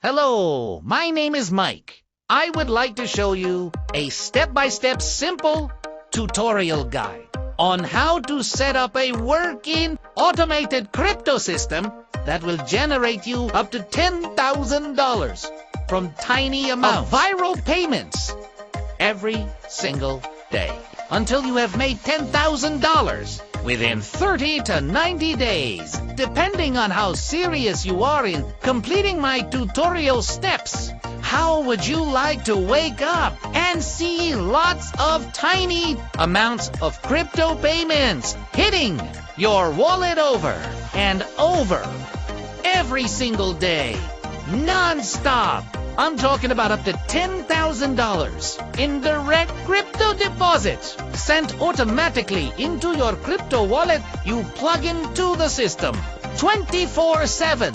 Hello, my name is Mike. I would like to show you a step-by-step simple tutorial guide on how to set up a working automated crypto system that will generate you up to $10,000 from tiny amounts of viral payments every single day until you have made $10,000 within 30 to 90 days, depending on how serious you are in completing my tutorial steps. How would you like to wake up and see lots of tiny amounts of crypto payments hitting your wallet over and over every single day, non-stop? I'm talking about up to $10,000 in direct crypto deposits sent automatically into your crypto wallet you plug into the system 24/7.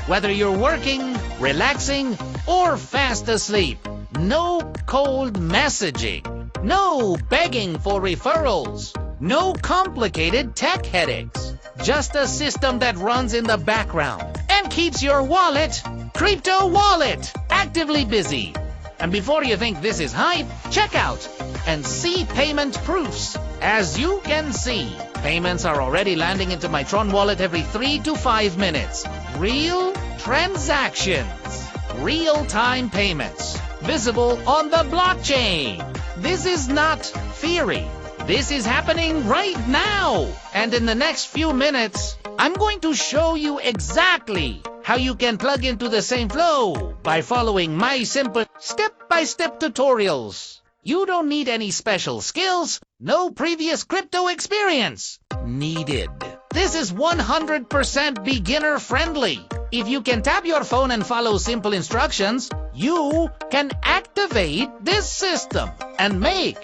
Whether you're working, relaxing, or fast asleep. No cold messaging. No begging for referrals. No complicated tech headaches. Just a system that runs in the background and keeps your wallet, crypto wallet, actively busy. And before you think this is hype, check out and see payment proofs. As you can see, payments are already landing into my Tron wallet every 3 to 5 minutes. Real transactions. Real-time payments. Visible on the blockchain. This is not theory. This is happening right now. And in the next few minutes, I'm going to show you exactly how you can plug into the same flow by following my simple step-by-step tutorials. You don't need any special skills, no previous crypto experience needed. This is 100% beginner friendly. If you can tap your phone and follow simple instructions, you can activate this system and make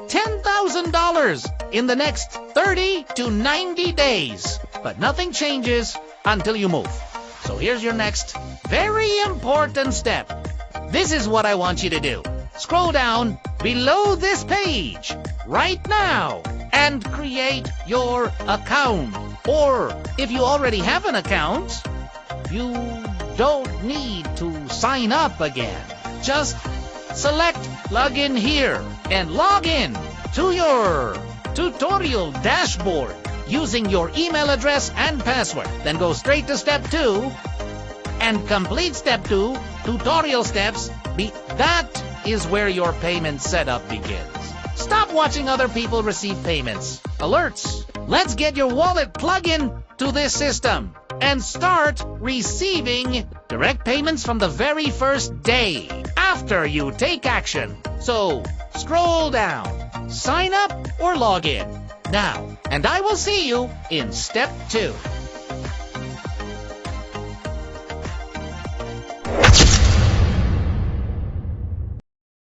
$10,000 in the next 30 to 90 days. But nothing changes until you move. So here's your next very important step. This is what I want you to do. Scroll down below this page right now and create your account. Or if you already have an account, you don't need to sign up again. Just select login here and log in to your tutorial dashboard using your email address and password. Then go straight to step 2 and complete step 2, tutorial steps. That is where your payment setup begins. Stop watching other people receive payments. Alerts. Let's get your wallet plugged in to this system and start receiving direct payments from the very first day after you take action. So scroll down, sign up or log in now, and I will see you in step 2.